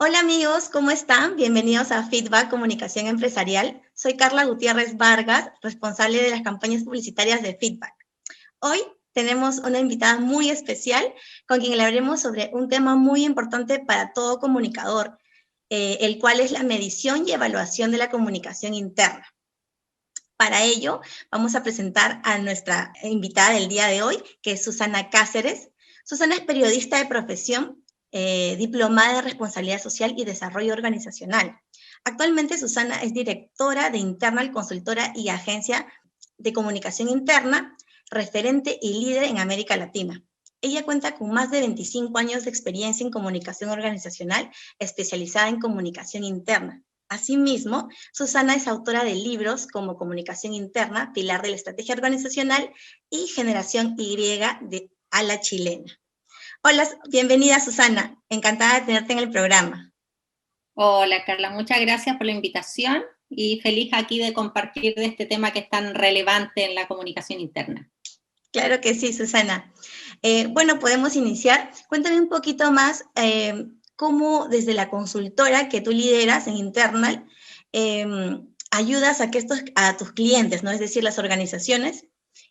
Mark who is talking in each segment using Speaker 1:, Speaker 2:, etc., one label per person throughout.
Speaker 1: Hola amigos, ¿cómo están? Bienvenidos a Feedback Comunicación Empresarial. Soy Carla Gutiérrez Vargas, responsable de las campañas publicitarias de Feedback. Hoy tenemos una invitada muy especial con quien hablaremos sobre un tema muy importante para todo comunicador, el cual es la medición y evaluación de la comunicación interna. Para ello, vamos a presentar a nuestra invitada del día de hoy, que es Susana Cáceres. Susana es periodista de profesión, diplomada de Responsabilidad Social y Desarrollo Organizacional. Actualmente, Susana es directora de Internal, consultora y agencia de comunicación interna, referente y líder en América Latina. Ella cuenta con más de 25 años de experiencia en comunicación organizacional, especializada en comunicación interna. Asimismo, Susana es autora de libros como Comunicación Interna, Pilar de la Estrategia Organizacional y Generación Y a la Chilena. Hola, bienvenida Susana, encantada de tenerte en el programa.
Speaker 2: Hola Carla, muchas gracias por la invitación y feliz aquí de compartir de este tema que es tan relevante en la comunicación interna.
Speaker 1: Claro que sí, Susana. Bueno, podemos iniciar. Cuéntame un poquito más cómo desde la consultora que tú lideras en Internal ayudas a tus clientes, ¿no? Es decir, las organizaciones,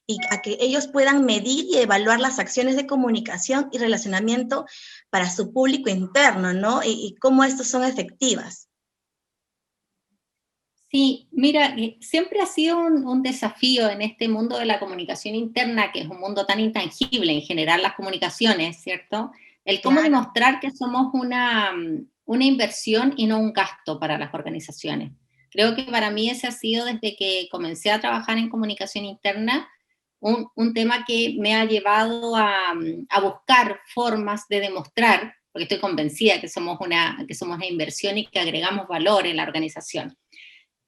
Speaker 1: y a que ellos puedan medir y evaluar las acciones de comunicación y relacionamiento para su público interno, ¿no? Y cómo estas son efectivas.
Speaker 2: Sí, mira, siempre ha sido un desafío en este mundo de la comunicación interna, que es un mundo tan intangible en general las comunicaciones, ¿cierto? El cómo
Speaker 1: Claro.
Speaker 2: demostrar que somos una inversión y no un gasto para las organizaciones. Creo que para mí ese ha sido desde que comencé a trabajar en comunicación interna un tema que me ha llevado a buscar formas de demostrar, porque estoy convencida que somos una inversión y que agregamos valor en la organización.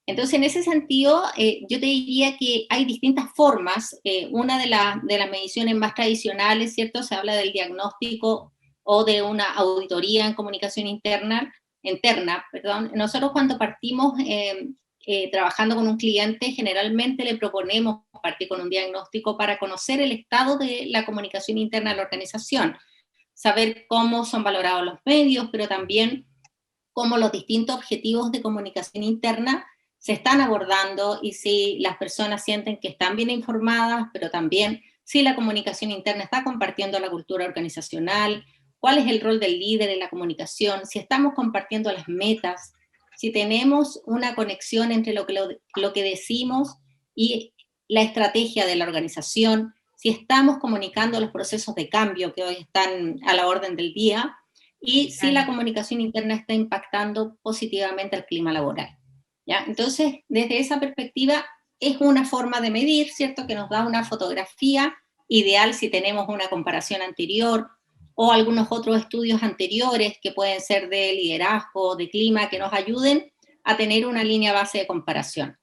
Speaker 2: Entonces, en ese sentido, yo te diría que hay distintas formas. Una de las mediciones más tradicionales, ¿cierto? Se habla del diagnóstico o de una auditoría en comunicación interna, perdón. Nosotros cuando partimos trabajando con un cliente, generalmente le proponemos partir con un diagnóstico para conocer el estado de la comunicación interna de la organización, saber cómo son valorados los medios, pero también cómo los distintos objetivos de comunicación interna se están abordando y si las personas sienten que están bien informadas, pero también si la comunicación interna está compartiendo la cultura organizacional, cuál es el rol del líder en la comunicación, si estamos compartiendo las metas, si tenemos una conexión entre lo que decimos y la estrategia de la organización, si estamos comunicando los procesos de cambio que hoy están a la orden del día, y si la comunicación interna está impactando positivamente al clima laboral. ¿Ya? Entonces, desde esa perspectiva, es una forma de medir, ¿cierto? Que nos da una fotografía ideal si tenemos una comparación anterior o algunos otros estudios anteriores que pueden ser de liderazgo, de clima, que nos ayuden a tener una línea base de comparación.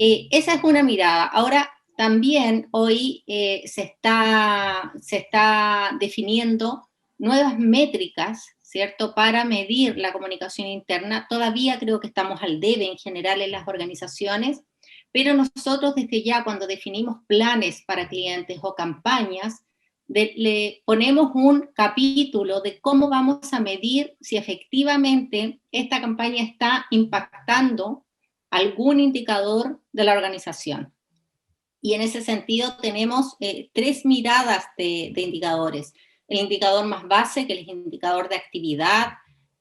Speaker 2: Esa es una mirada. Ahora, también hoy se está definiendo nuevas métricas, ¿cierto?, para medir la comunicación interna. Todavía creo que estamos al debe en general en las organizaciones, pero nosotros desde ya cuando definimos planes para clientes o campañas, le ponemos un capítulo de cómo vamos a medir si efectivamente esta campaña está impactando algún indicador de la organización. Y en ese sentido tenemos tres miradas de indicadores. El indicador más base, que es el indicador de actividad,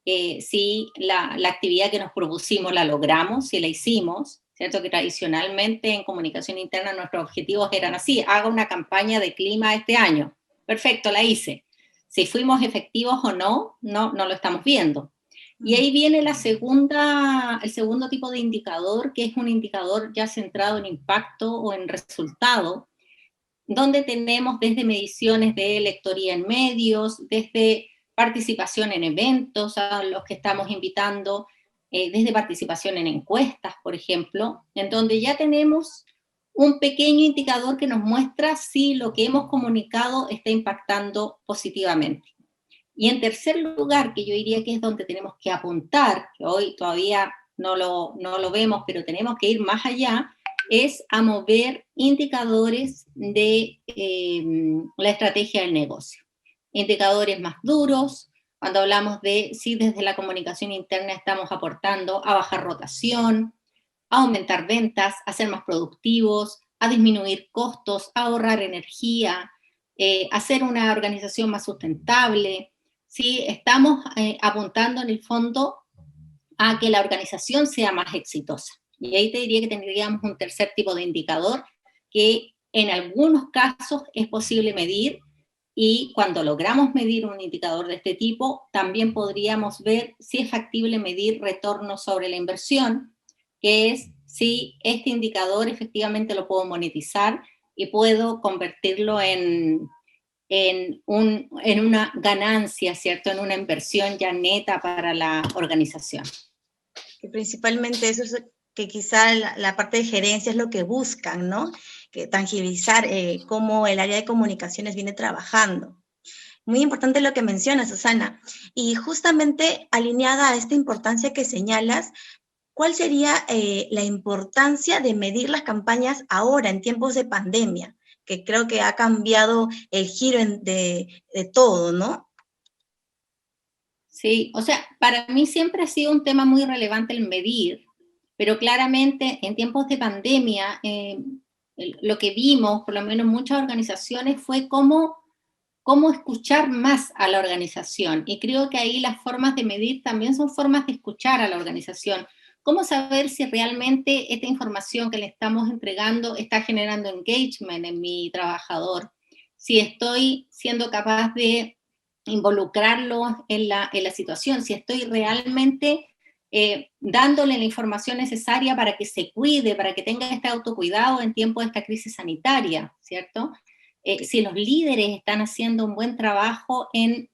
Speaker 2: si la actividad que nos propusimos la logramos, si la hicimos, ¿cierto? Que tradicionalmente en comunicación interna nuestros objetivos eran así: haga una campaña de clima este año. Perfecto, la hice. Si fuimos efectivos o no, no lo estamos viendo. Y ahí viene el segundo tipo de indicador, que es un indicador ya centrado en impacto o en resultado, donde tenemos desde mediciones de lectoría en medios, desde participación en eventos a los que estamos invitando, desde participación en encuestas, por ejemplo, en donde ya tenemos un pequeño indicador que nos muestra si lo que hemos comunicado está impactando positivamente. Y en tercer lugar, que yo diría que es donde tenemos que apuntar, que hoy todavía no lo vemos, pero tenemos que ir más allá, es a mover indicadores de la estrategia del negocio. Indicadores más duros, cuando hablamos de si desde la comunicación interna estamos aportando a bajar rotación, a aumentar ventas, a ser más productivos, a disminuir costos, a ahorrar energía, a ser una organización más sustentable. ¿Sí? Estamos apuntando en el fondo a que la organización sea más exitosa. Y ahí te diría que tendríamos un tercer tipo de indicador que en algunos casos es posible medir, y cuando logramos medir un indicador de este tipo, también podríamos ver si es factible medir retorno sobre la inversión, que es si este indicador efectivamente lo puedo monetizar y puedo convertirlo en una ganancia, ¿cierto? En una inversión ya neta para la organización.
Speaker 1: Que principalmente eso es que quizá la parte de gerencia es lo que buscan, ¿no? Que tangibilizar cómo el área de comunicaciones viene trabajando. Muy importante lo que mencionas, Susana. Y justamente alineada a esta importancia que señalas, ¿cuál sería la importancia de medir las campañas ahora, en tiempos de pandemia? Que creo que ha cambiado el giro de todo, ¿no?
Speaker 2: Sí, o sea, para mí siempre ha sido un tema muy relevante el medir, pero claramente en tiempos de pandemia, lo que vimos, por lo menos muchas organizaciones, fue cómo escuchar más a la organización. Y creo que ahí las formas de medir también son formas de escuchar a la organización. ¿Cómo saber si realmente esta información que le estamos entregando está generando engagement en mi trabajador? Si estoy siendo capaz de involucrarlo en la situación, si estoy realmente dándole la información necesaria para que se cuide, para que tenga este autocuidado en tiempos de esta crisis sanitaria, ¿cierto? Si los líderes están haciendo un buen trabajo en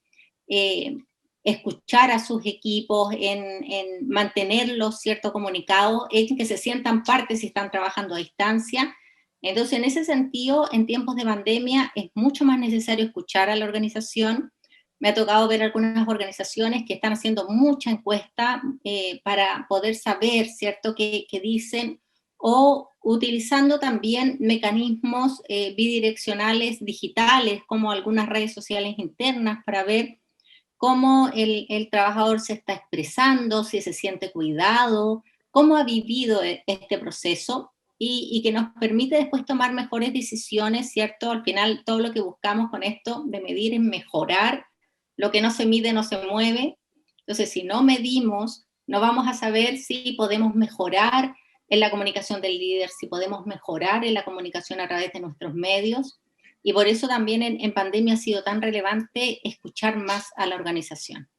Speaker 2: escuchar a sus equipos, en mantenerlos, ¿cierto?, comunicados, en que se sientan parte si están trabajando a distancia. Entonces, en ese sentido, en tiempos de pandemia es mucho más necesario escuchar a la organización. Me ha tocado ver algunas organizaciones que están haciendo mucha encuesta para poder saber, ¿cierto?, qué dicen, o utilizando también mecanismos bidireccionales digitales, como algunas redes sociales internas, para ver cómo el trabajador se está expresando, si se siente cuidado, cómo ha vivido este proceso, y que nos permite después tomar mejores decisiones, ¿cierto? Al final, todo lo que buscamos con esto de medir es mejorar. Lo que no se mide no se mueve. Entonces, si no medimos, no vamos a saber si podemos mejorar en la comunicación del líder, si podemos mejorar en la comunicación a través de nuestros medios. Y por eso también en pandemia ha sido tan relevante escuchar más a la organización.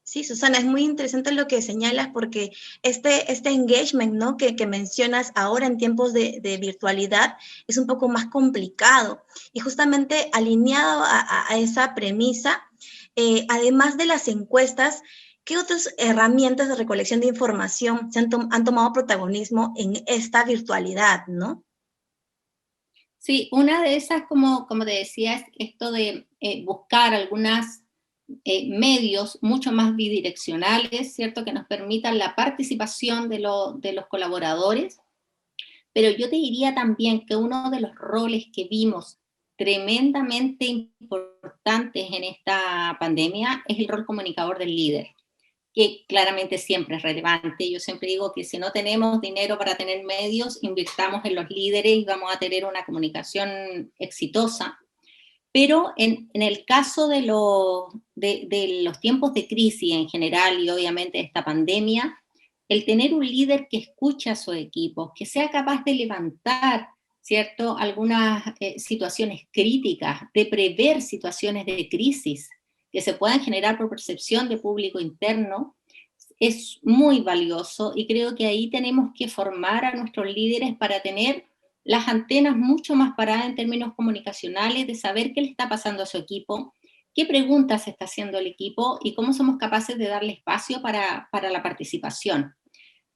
Speaker 1: Sí, Susana, es muy interesante lo que señalas porque este engagement, ¿no?, que mencionas ahora en tiempos de virtualidad es un poco más complicado. Y justamente alineado a esa premisa, además de las encuestas, ¿qué otras herramientas de recolección de información han tomado protagonismo en esta virtualidad, ¿no?
Speaker 2: Sí, una de esas, como te decía, es esto de buscar algunos medios mucho más bidireccionales, ¿cierto? Que nos permitan la participación de los colaboradores. Pero yo te diría también que uno de los roles que vimos tremendamente importantes en esta pandemia es el rol comunicador del líder, que claramente siempre es relevante. Yo siempre digo que si no tenemos dinero para tener medios, invirtamos en los líderes y vamos a tener una comunicación exitosa. Pero en el caso de los tiempos de crisis en general y obviamente esta pandemia, el tener un líder que escucha a su equipo, que sea capaz de levantar, ¿cierto?, algunas situaciones críticas, de prever situaciones de crisis que se puedan generar por percepción de público interno, es muy valioso, y creo que ahí tenemos que formar a nuestros líderes para tener las antenas mucho más paradas en términos comunicacionales, de saber qué le está pasando a su equipo, qué preguntas está haciendo el equipo y cómo somos capaces de darle espacio para la participación.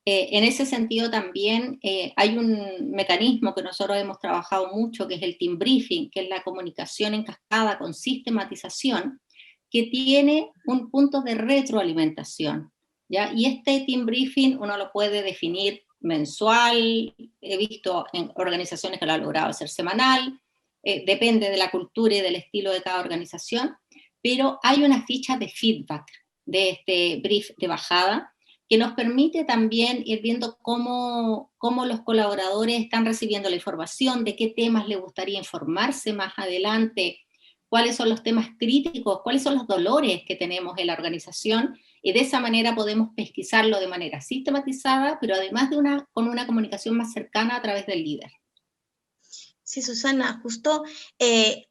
Speaker 2: En ese sentido también hay un mecanismo que nosotros hemos trabajado mucho, que es el team briefing, que es la comunicación en cascada con sistematización, que tiene un punto de retroalimentación, ¿ya? Y este team briefing uno lo puede definir mensual, he visto en organizaciones que lo han logrado hacer semanal, depende de la cultura y del estilo de cada organización, pero hay una ficha de feedback de este brief de bajada que nos permite también ir viendo cómo los colaboradores están recibiendo la información, de qué temas les gustaría informarse más adelante, cuáles son los temas críticos, cuáles son los dolores que tenemos en la organización, y de esa manera podemos pesquisarlo de manera sistematizada, pero además con una comunicación más cercana a través del líder.
Speaker 1: Sí, Susana, justo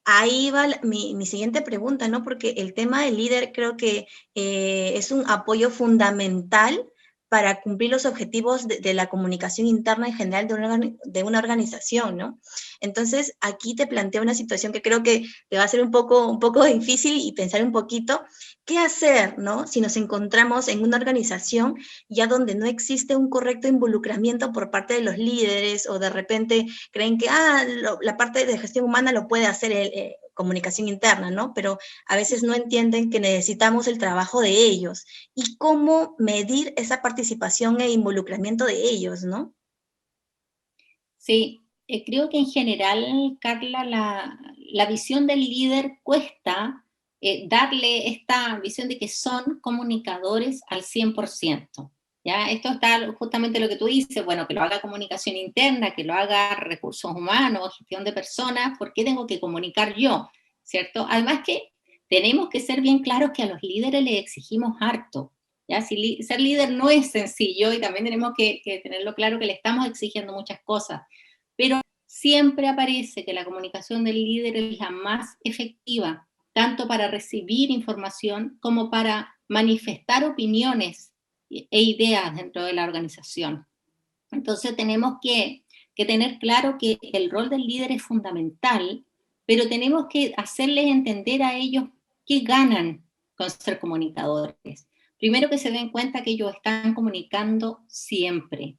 Speaker 1: ahí va mi siguiente pregunta, ¿no? Porque el tema del líder creo que es un apoyo fundamental para cumplir los objetivos de la comunicación interna en general de una organización, ¿no? Entonces, aquí te planteo una situación que creo que te va a ser un poco difícil y pensar un poquito, ¿qué hacer, ¿no? Si nos encontramos en una organización ya donde no existe un correcto involucramiento por parte de los líderes o de repente creen que la parte de gestión humana lo puede hacer comunicación interna, ¿no? Pero a veces no entienden que necesitamos el trabajo de ellos y cómo medir esa participación e involucramiento de ellos, ¿no?
Speaker 2: Sí, creo que en general, Carla, la visión del líder cuesta darle esta visión de que son comunicadores al 100%. ¿Ya? Esto está justamente lo que tú dices, bueno, que lo haga comunicación interna, que lo haga recursos humanos, gestión de personas, ¿por qué tengo que comunicar yo? ¿Cierto? Además que tenemos que ser bien claros que a los líderes les exigimos harto. ¿Ya? Ser líder no es sencillo y también tenemos que tenerlo claro que le estamos exigiendo muchas cosas, pero siempre aparece que la comunicación del líder es la más efectiva, tanto para recibir información como para manifestar opiniones e ideas dentro de la organización. Entonces tenemos que tener claro que el rol del líder es fundamental, pero tenemos que hacerles entender a ellos qué ganan con ser comunicadores. Primero, que se den cuenta que ellos están comunicando siempre.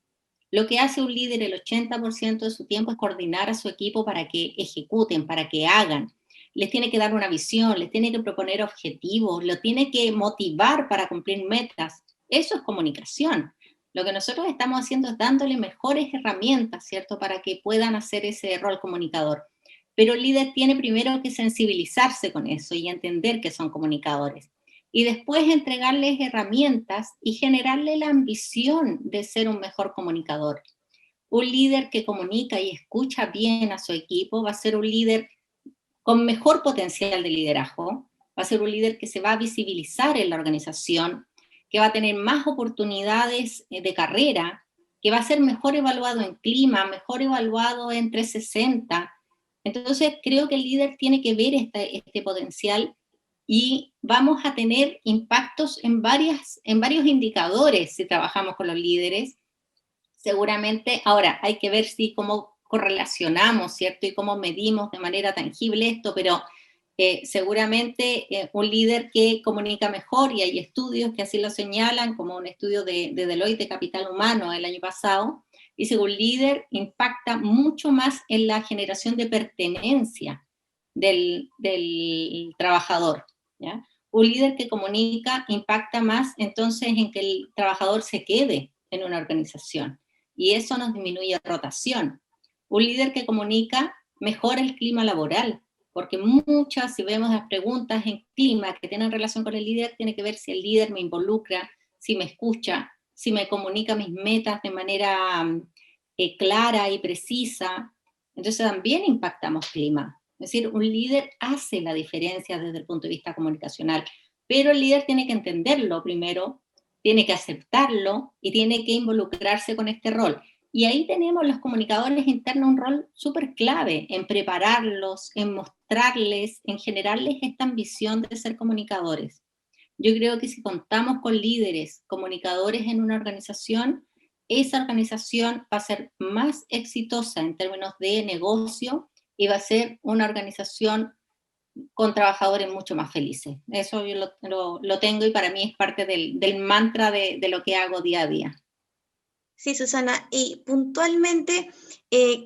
Speaker 2: Lo que hace un líder el 80% de su tiempo es coordinar a su equipo para que ejecuten, para que hagan. Les tiene que dar una visión, les tiene que proponer objetivos, lo tiene que motivar para cumplir metas. Eso es comunicación. Lo que nosotros estamos haciendo es dándole mejores herramientas, ¿cierto?, para que puedan hacer ese rol comunicador. Pero el líder tiene primero que sensibilizarse con eso y entender que son comunicadores. Y después entregarles herramientas y generarle la ambición de ser un mejor comunicador. Un líder que comunica y escucha bien a su equipo va a ser un líder con mejor potencial de liderazgo, va a ser un líder que se va a visibilizar en la organización, que va a tener más oportunidades de carrera, que va a ser mejor evaluado en clima, mejor evaluado en 360. Entonces, creo que el líder tiene que ver este potencial y vamos a tener impactos en varios indicadores si trabajamos con los líderes. Seguramente, ahora hay que ver si cómo correlacionamos, ¿cierto? Y cómo medimos de manera tangible esto, pero seguramente un líder que comunica mejor, y hay estudios que así lo señalan, como un estudio de Deloitte de Capital Humano el año pasado, dice que un líder impacta mucho más en la generación de pertenencia del trabajador, ¿ya? Un líder que comunica impacta más entonces en que el trabajador se quede en una organización, y eso nos disminuye rotación. Un líder que comunica mejora el clima laboral, porque muchas, si vemos las preguntas en clima que tienen relación con el líder, tiene que ver si el líder me involucra, si me escucha, si me comunica mis metas de manera clara y precisa. Entonces también impactamos clima. Es decir, un líder hace la diferencia desde el punto de vista comunicacional, pero el líder tiene que entenderlo primero, tiene que aceptarlo y tiene que involucrarse con este rol. Y ahí tenemos los comunicadores internos un rol súper clave en prepararlos, en mostrarles, en generarles esta ambición de ser comunicadores. Yo creo que si contamos con líderes comunicadores en una organización, esa organización va a ser más exitosa en términos de negocio y va a ser una organización con trabajadores mucho más felices. Eso yo lo tengo y para mí es parte del mantra de lo que hago día a día.
Speaker 1: Sí, Susana, y puntualmente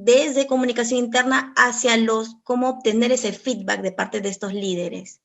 Speaker 1: desde comunicación interna hacia cómo obtener ese feedback de parte de estos líderes.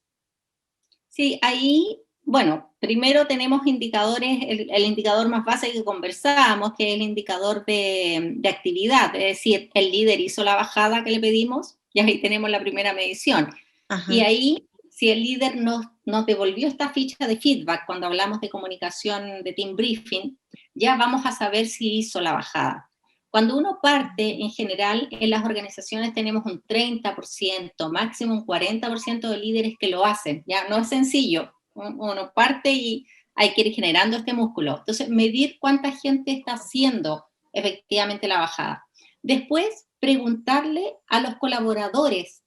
Speaker 2: Sí, ahí, bueno, primero tenemos indicadores, el indicador más básico que conversábamos, que es el indicador de actividad, es decir, el líder hizo la bajada que le pedimos y ahí tenemos la primera medición.
Speaker 1: Ajá.
Speaker 2: Y ahí si el líder nos devolvió esta ficha de feedback cuando hablamos de comunicación de team briefing, ya vamos a saber si hizo la bajada. Cuando uno parte, en general, en las organizaciones tenemos un 30%, máximo un 40% de líderes que lo hacen. Ya no es sencillo. Uno parte y hay que ir generando este músculo. Entonces, medir cuánta gente está haciendo efectivamente la bajada. Después, preguntarle a los colaboradores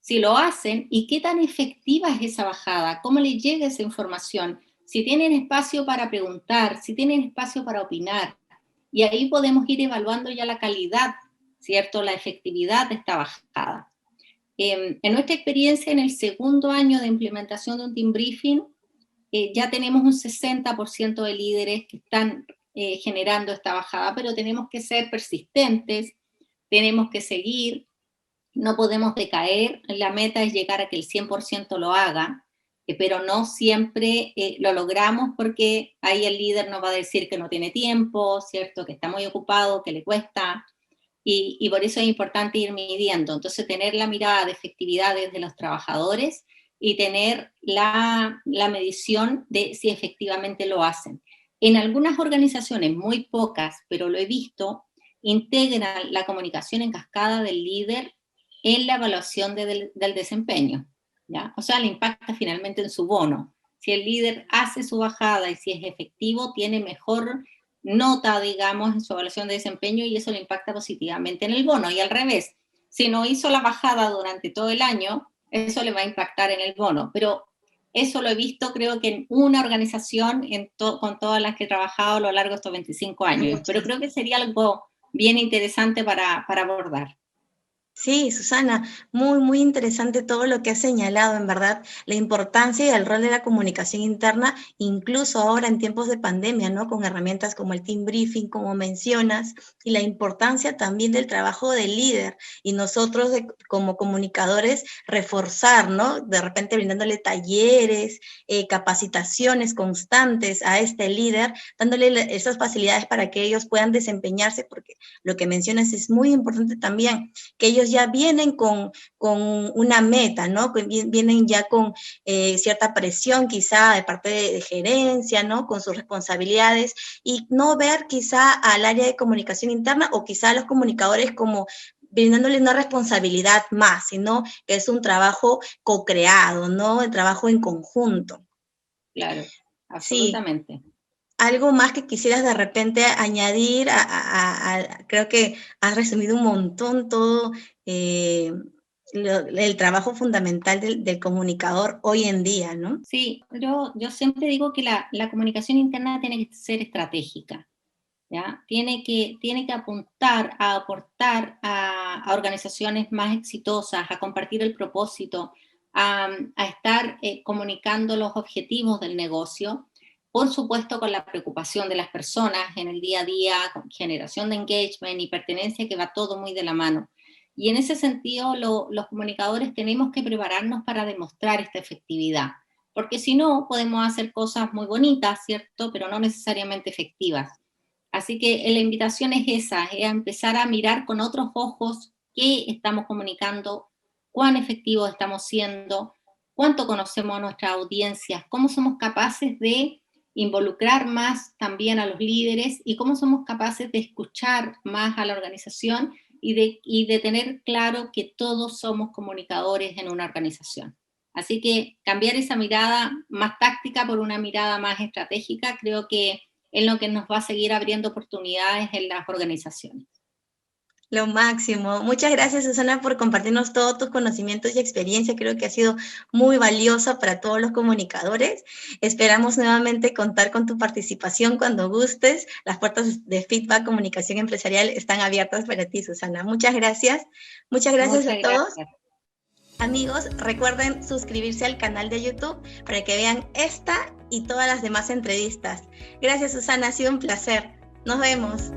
Speaker 2: si lo hacen y qué tan efectiva es esa bajada, cómo les llega esa información, si tienen espacio para preguntar, si tienen espacio para opinar. Y ahí podemos ir evaluando ya la calidad, ¿cierto? La efectividad de esta bajada. En nuestra experiencia, en el segundo año de implementación de un team briefing, ya tenemos un 60% de líderes que están generando esta bajada, pero tenemos que ser persistentes, tenemos que seguir, no podemos decaer. La meta es llegar a que el 100% lo haga, pero no siempre lo logramos, porque ahí el líder nos va a decir que no tiene tiempo, ¿cierto? Que está muy ocupado, que le cuesta, y por eso es importante ir midiendo. Entonces, tener la mirada de efectividad de los trabajadores y tener la medición de si efectivamente lo hacen. En algunas organizaciones, muy pocas, pero lo he visto, integran la comunicación en cascada del líder en la evaluación del desempeño, ¿ya? O sea, le impacta finalmente en su bono. Si el líder hace su bajada y si es efectivo, tiene mejor nota, digamos, en su evaluación de desempeño, y eso le impacta positivamente en el bono. Y al revés, si no hizo la bajada durante todo el año, eso le va a impactar en el bono. Pero eso lo he visto, creo que en una organización, con todas las que he trabajado a lo largo de estos 25 años. Pero creo que sería algo bien interesante para abordar.
Speaker 1: Sí, Susana, muy, muy interesante todo lo que has señalado, en verdad, la importancia y el rol de la comunicación interna, incluso ahora en tiempos de pandemia, ¿no? Con herramientas como el team briefing, como mencionas, y la importancia también del trabajo del líder, y nosotros como comunicadores reforzar, ¿no? De repente brindándole talleres, capacitaciones constantes a este líder, dándole esas facilidades para que ellos puedan desempeñarse, porque lo que mencionas es muy importante también, que ellos ya vienen con una meta, ¿no? Vienen ya con cierta presión quizá de parte de gerencia, ¿no? Con sus responsabilidades, y no ver quizá al área de comunicación interna o quizá a los comunicadores como brindándole una responsabilidad más, sino que es un trabajo co-creado, ¿no? El trabajo en conjunto.
Speaker 2: Claro, absolutamente.
Speaker 1: Sí. ¿Algo más que quisieras de repente añadir? Creo que has resumido un montón todo el trabajo fundamental del comunicador hoy en día, ¿no?
Speaker 2: Sí, yo siempre digo que la comunicación interna tiene que ser estratégica, ¿ya? Tiene que apuntar a aportar a organizaciones más exitosas, a compartir el propósito, a estar comunicando los objetivos del negocio, por supuesto con la preocupación de las personas en el día a día, con generación de engagement y pertenencia, que va todo muy de la mano. Y en ese sentido, los comunicadores tenemos que prepararnos para demostrar esta efectividad, porque si no, podemos hacer cosas muy bonitas, ¿cierto? Pero no necesariamente efectivas. Así que la invitación es esa, es a empezar a mirar con otros ojos qué estamos comunicando, cuán efectivos estamos siendo, cuánto conocemos a nuestras audiencias, cómo somos capaces de involucrar más también a los líderes y cómo somos capaces de escuchar más a la organización y de tener claro que todos somos comunicadores en una organización. Así que cambiar esa mirada más táctica por una mirada más estratégica, creo que es lo que nos va a seguir abriendo oportunidades en las organizaciones.
Speaker 1: Lo máximo. Muchas gracias, Susana, por compartirnos todos tus conocimientos y experiencia. Creo que ha sido muy valiosa para todos los comunicadores. Esperamos nuevamente contar con tu participación cuando gustes. Las puertas de Feedback Comunicación Empresarial están abiertas para ti, Susana. Muchas gracias. Muchas gracias a todos. Gracias. Amigos, recuerden suscribirse al canal de YouTube para que vean esta y todas las demás entrevistas. Gracias, Susana. Ha sido un placer. Nos vemos.